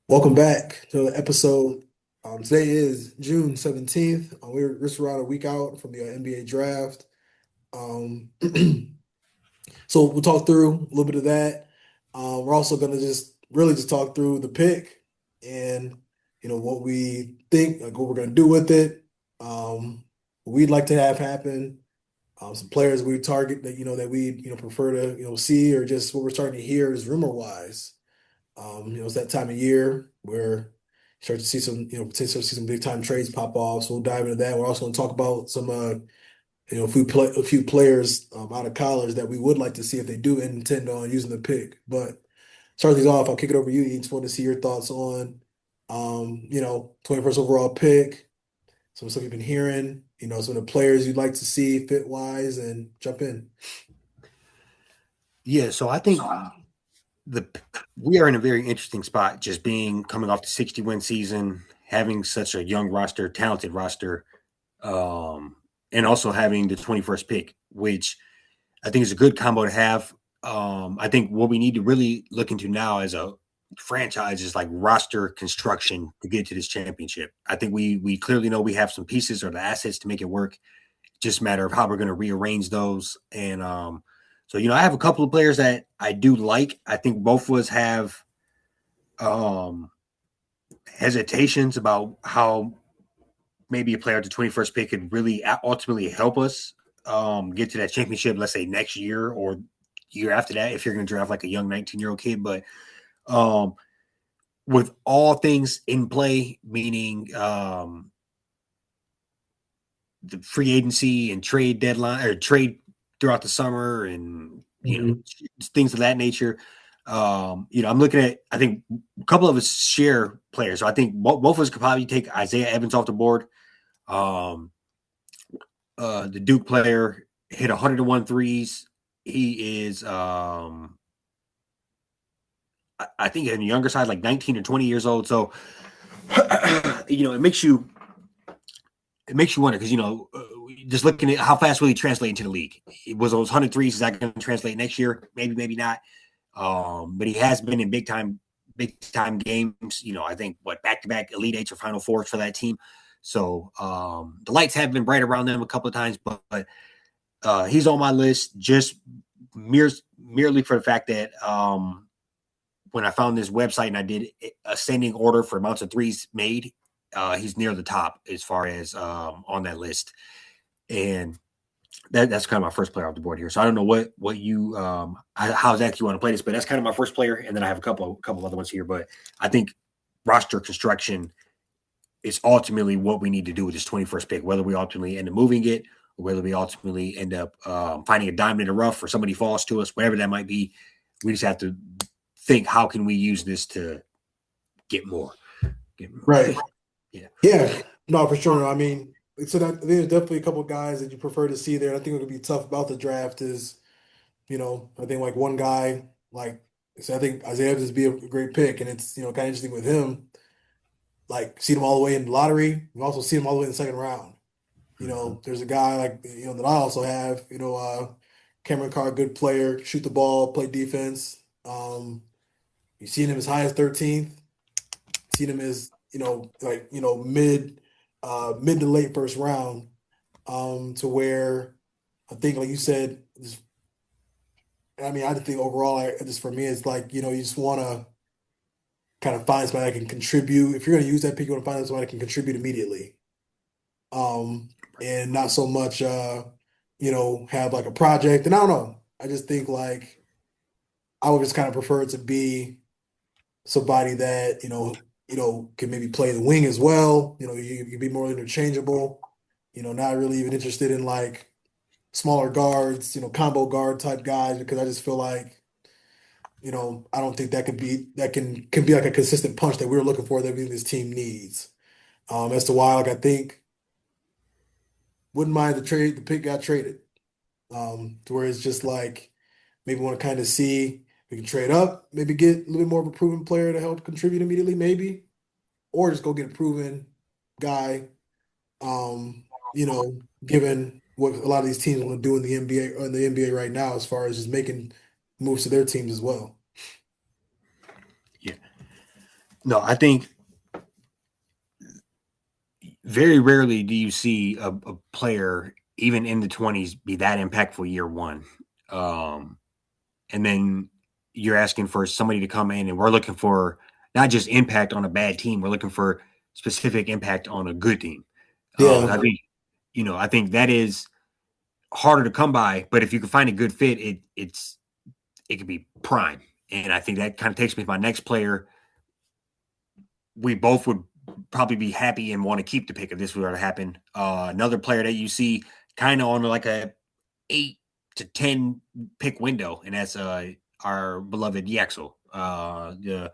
Welcome back to the episode. Today is June 17th. We're just around a week out from the NBA draft. Um, so we'll talk through a little bit of that. We're also going to just really just talk through the pick and what we think, like what we're going to do with it, what we'd like to have happen, some players we target that that we prefer to see, or just what we're starting to hear is rumor wise. It's that time of year where you start to see some, potentially see some big time trades pop off. So we'll dive into that. We're also going to talk about some, a few players out of college that we would like to see if they do intend on using the pick. But start these off. I'll kick it over to you, Eats. Want to see your thoughts on, 21st overall pick, some stuff you've been hearing, some of the players you'd like to see fit wise, and jump in. Yeah, so I think the we are in a very interesting spot, just being coming off the 60-win season, having such a young roster, talented roster, um, and also having the 21st pick, which I think is a good combo to have. I think what we need to really look into now as a franchise is like roster construction to get to this championship. I think we clearly know we have some pieces or the assets to make it work. Just a matter of how we're going to rearrange those. And so, I have a couple of players that I do like. I think both of us have um, hesitations about how maybe a player at the 21st pick could really ultimately help us get to that championship, let's say next year or year after that, if you're going to draft like a young 19-year-old kid. But um, with all things in play, meaning the free agency and trade deadline or trade throughout the summer and Mhm. things of that nature. I'm looking at I think a couple of us share players. So I think both of us could probably take Isaiah Evans off the board. Um, the Duke player hit 101 threes. He is I think on the younger side, like 19 or 20 years old. So it makes you wonder because just looking at how fast will he translate into the league. It was those 103s. Is that going to translate next year? Maybe, maybe not. But he has been in big time games. I think what back to back Elite Eights or Final Fours for that team. So the lights have been bright around them a couple of times, but he's on my list just merely for the fact that when I found this website and I did ascending order for amounts of threes made, he's near the top as far as on that list, and that's kind of my first player off the board here. So I don't know what you how exactly you want to play this, but that's kind of my first player, and then I have a couple other ones here. But I think roster construction is ultimately what we need to do with this 21st pick, whether we ultimately end up moving it or whether we ultimately end up finding a diamond in the rough or somebody falls to us, whatever that might be. We just have to think how can we use this to get more. Get more. Right. Yeah. Yeah, no, for sure. I mean, so that there's definitely a couple of guys that you prefer to see there. I think what would be tough about the draft is, I think like one guy, like, so I think Isaiah Evans would be a great pick, and it's kind of interesting with him. Like, see him all the way in the lottery. You also see him all the way in the second round. Mm-hmm. There's a guy like that I also have. Cameron Carr, good player, shoot the ball, play defense. You seen him as high as 13th. Seen him as like mid to late first round, to where I think, like you said, I mean, I just think overall, just for me, it's like, you just want to kind of find somebody that can contribute. If you're going to use that pick, you want to find somebody that can contribute immediately. Um, and not so much, have like a project. And I don't know. I just think like I would just kind of prefer it to be somebody that, can maybe play the wing as well. You can be more interchangeable, not really even interested in like smaller guards, combo guard type guys, because I just feel like, I don't think that can be like a consistent punch that we're looking for that we think this team needs. As to why, like I think wouldn't mind the pick got traded. To where it's just like maybe want to kind of see we can trade up, maybe get a little bit more of a proven player to help contribute immediately, maybe, or just go get a proven guy. Given what a lot of these teams want to do in the NBA or in the NBA right now, as far as just making moves to their teams as well. Yeah. No, I think very rarely do you see a player even in the 20s be that impactful year one. Um, and then you're asking for somebody to come in, and we're looking for not just impact on a bad team, we're looking for specific impact on a good team. Yeah. I think I think that is harder to come by, but if you can find a good fit, it could be prime. And I think that kind of takes me to my next player. We both would probably be happy and want to keep the pick if this were to happen. Another player that you see kind of on like a 8 to 10 pick window, and that's our beloved Yaxel, the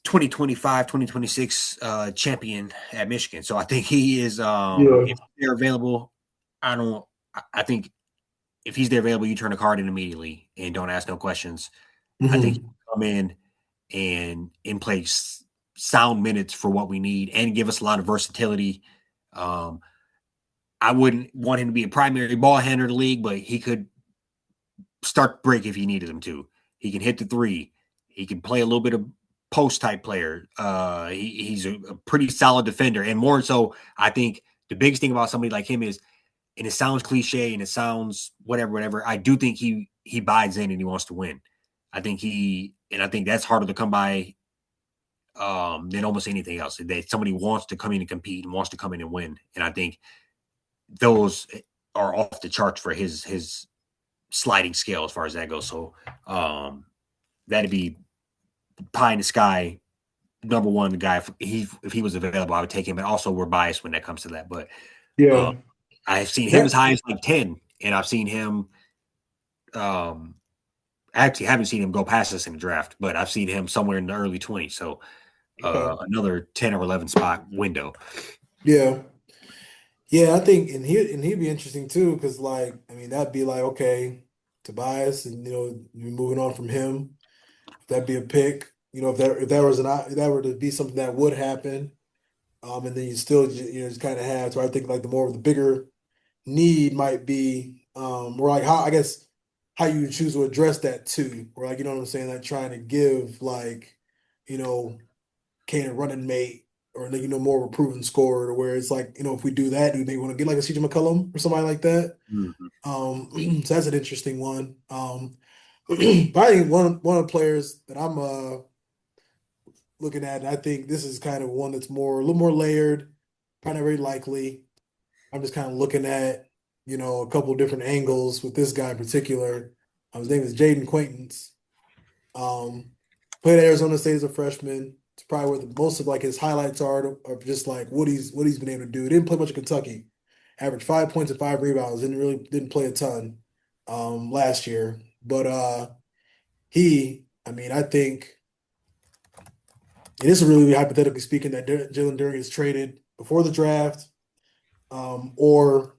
2025 2026 champion at Michigan. So I think he is, Yeah. if they're available, I don't, I think if he's there available, you turn the card in immediately and don't ask no questions. I think Hmm. he'll come in and in place sound minutes for what we need and give us a lot of versatility. Um, I wouldn't want him to be a primary ball handler in the league, but he could start break if you needed him to. He can hit the three. He can play a little bit of post type player. He's a pretty solid defender, and more so, I think the biggest thing about somebody like him is, and it sounds cliche and it sounds whatever. I do think he buys in and he wants to win. I think that's harder to come by than almost anything else. That somebody wants to come in and compete and wants to come in and win, and I think those are off the charts for his sliding scale as far as that goes. So that'd be pie in the sky number one guy. If he was available, I would take him. But also, we're biased when that comes to that. But uh, Yeah. I've seen him Yeah. as high as like 10, and I've seen him. Um, I actually haven't seen him go past us in the draft, but I've seen him somewhere in the early 20s. So Okay. another 10 or 11 spot window. Yeah. Yeah, I think, and he'd be interesting too, because like, I mean, that'd be like, okay, Tobias, and you're moving on from him. That'd be a pick. If that were to be something that would happen, and then you still just kind of have. So I think like the bigger need might be, or like how I guess how you choose to address that too, or like what I'm saying, like trying to give like, you know, Kane a running mate, or more of a proven scorer, where it's like, if we do that, do they want to get like a CJ McCollum or somebody like that? Mm-hmm. So that's an interesting one. But I think one of the players that I'm looking at, and I think this is kind of one that's a little more layered, kind of very likely. I'm just kind of looking at, a couple of different angles with this guy in particular. His name is Jaden Quaintance. Um, Played at Arizona State as a freshman. It's probably where most of like his highlights are of just like what he's been able to do. He didn't play much of Kentucky. Averaged 5 points and 5 rebounds. Didn't play a ton last year. But I mean, I think, and this is really hypothetically speaking, that Jalen Duren is traded before the draft, or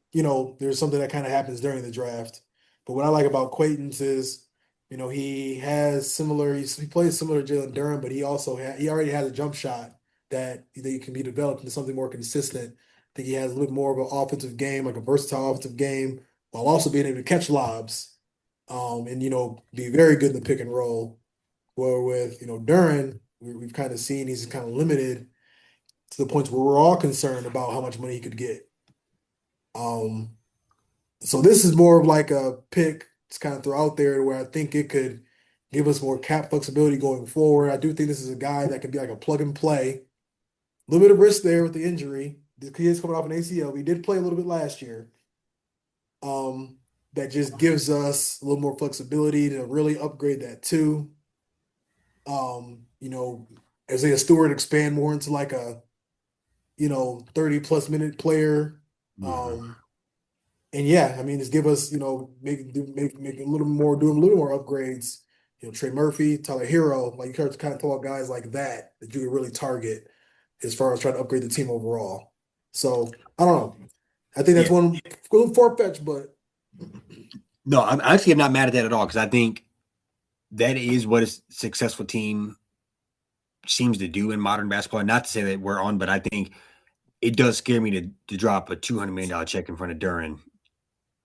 there's something that kind of happens during the draft. But what I like about Quaintance is, he plays similar to Jalen Durham, but he already has a jump shot that can be developed into something more consistent. I think he has a little more of an offensive game, like a versatile offensive game, while also being able to catch lobs, and be very good in the pick and roll. Where with Duran, we've kind of seen he's kind of limited to the points where we're all concerned about how much money he could get. Um, so this is more of like a pick to kind of throw out there where I think it could give us more cap flexibility going forward. I do think this is a guy that could be like a plug and play. A little bit of risk there with the injury. The kid's coming off an ACL. We did play a little bit last year. Um, that just gives us a little more flexibility to really upgrade that too. Isaiah Stewart expand more into like a 30 plus minute player. Mm-hmm. Um, And yeah, I mean, just give us, make a little more, doing a little more upgrades. Trey Murphy, Tyler Hero, like you kind of throw out guys like that you could really target as far as trying to upgrade the team overall. So I don't know. I think that's Yeah. one a little far-fetched, but No, I'm not mad at that at all because I think that is what a successful team seems to do in modern basketball. Not to say that we're on, but I think it does scare me to drop a $200 million check in front of Duran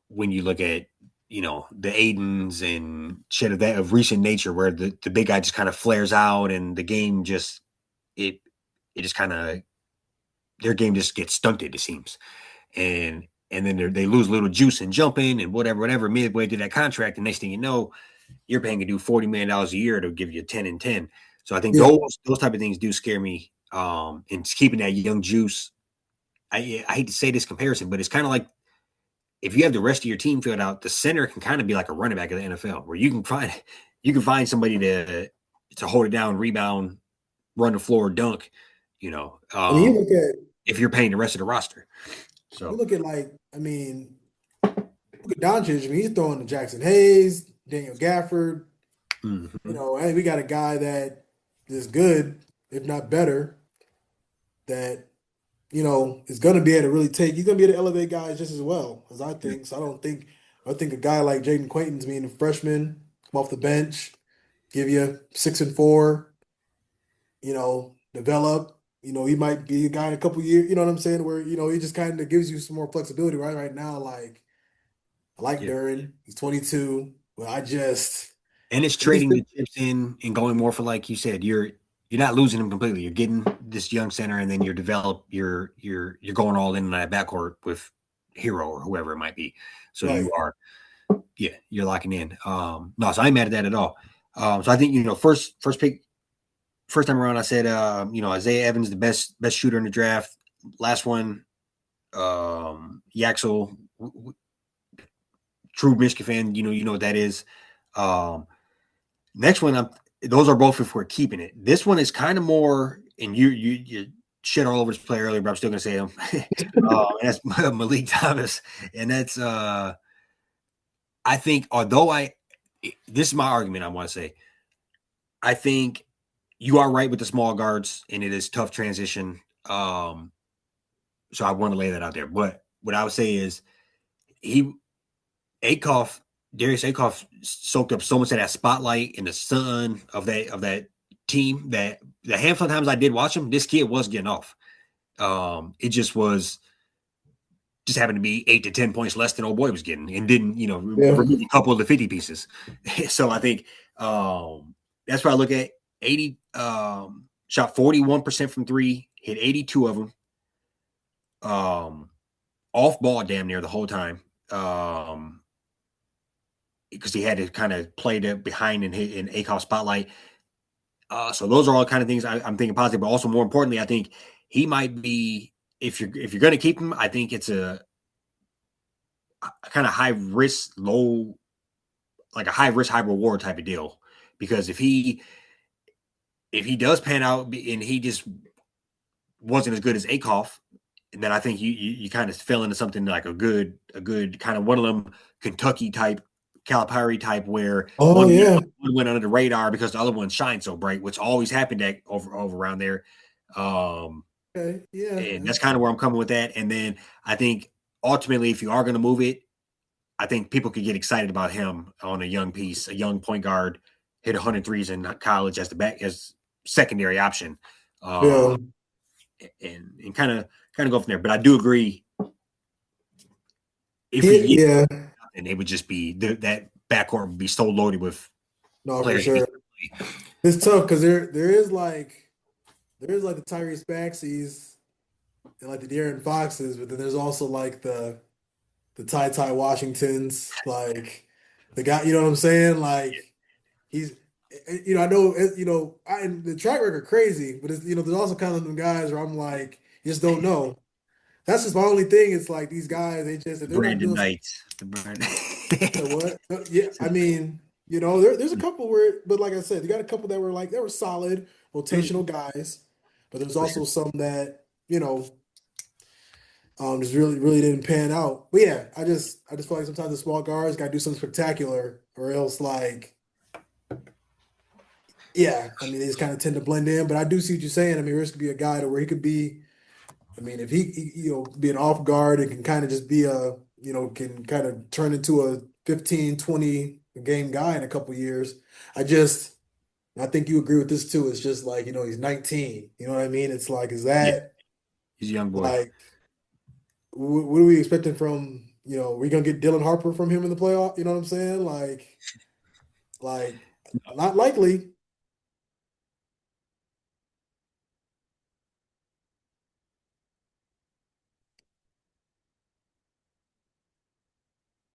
when you look at the Aidens and shit of recent nature where the big guy just kind of flares out and the game just it it just kind of their game just gets stunted. It seems, and then they lose a little juice and jumping and whatever midway through that contract. And next thing you know, you're paying a dude $40 million a year to give you 10 and 10. So I think Yeah. those type of things do scare me. And keeping that young juice. I hate to say this comparison, but it's kind of like if you have the rest of your team filled out, the center can kind of be like a running back of the NFL, where you can find somebody to hold it down, rebound, run the floor, dunk. You know, I mean, if you're paying the rest of the roster. you So look at like, I mean, look at Doncic. I mean, he's throwing to Jackson Hayes, Daniel Gafford. You mhm. know, hey, we got a guy that is good, if not better, that is going to be able to really take. He's going to be able to elevate guys just as well as I Yeah, think. So I think a guy like Jaden Quayton's being a freshman, come off the bench, give you 6 and 4. Develop. He might be a guy in a couple years. You know what I'm saying? Where he just kind of gives you some more flexibility. Right now, like I like yeah. Duran. He's 22, but And it's I just trading the think chips in and going more for like you said, you're not losing him completely. You're getting this young center, and then you're going all in that backcourt with Hero or whoever it might be. So you right. are you're locking in. No, so I ain't mad at that at all. So I think first pick, first time around, I said Isaiah Evans the best shooter in the draft. Last one, Yaxel, true Michigan fan. You know what that is. Um, Next one, those are both if we're keeping it. This one is kind of more, and you shit all over this player earlier, but I'm still gonna say him. And that's Malik Thomas, and that's I think although this is my argument, I want to say I think you are right with the small guards, and it is tough transition. So I want to lay that out there. But what I would say is he Akoff, Darius Akoff soaked up so much of that spotlight in the sun of that team that the handful of times I did watch him, this kid was getting off. It just happened to be 8 to 10 points less than old boy was getting, and didn't Yeah. remove a couple of the 50 pieces. So I think that's where I look at 80. Shot 41% from three, hit 82 of them. Off ball damn near the whole time. Because he had to kind of play the behind in Akoff spotlight. So those are all kind of things I'm thinking positive, but also more importantly, I think he might be if you're going to keep him, I think it's a kind of high risk, low like a high risk, high reward type of deal. Because if he does pan out and he just wasn't as good as Akoff, then I think you kind of fell into something like a good kind of one of them Kentucky type, Calipari type, where Oh yeah. one went under the radar because the other one shined so bright, which always happened over around there. Um, Okay. Yeah. and that's kind of where I'm coming with that. And then I think ultimately, if you are going to move it, I think people could get excited about him on a young piece, a young point guard, hit 100 threes in college as the back as secondary option. Uh, Yeah. and kind of go from there. But I do agree if Yeah. he Yeah. and it would just be that backcourt would be so loaded with No, for players that sure. It's tough because there is like the Tyrese Maxeys and like the De'Aaron Foxes, but then there's also like the Ty Washingtons, like the guy. You know what I'm saying? Like he's, I know, and the track record crazy, but there's also kind of them guys where I'm like, you just don't know. That's just my only thing. It's like these guys, if they're not Brandon doing Knights. The Brandon. what? Yeah, I mean, there's a couple but like I said, you got a couple that were like they were solid rotational guys, but there's For sure. also some that just really really didn't pan out. But yeah, I just feel like sometimes the small guards got to do something spectacular, or else like yeah, I mean they just kind of tend to blend in. But I do see what you're saying. I mean, Risk could be a guy to where he could be. I mean, if be an off guard and can kind of just be can kind of turn into a 15, 20 game guy in a couple years. I just, I think you agree with this too. It's just like, he's 19. You know what I mean? It's like, is Yeah, that he's a young boy. like, what are we expecting from, we going to get Dylan Harper from him in the playoff? You know what I'm saying? Like, not likely.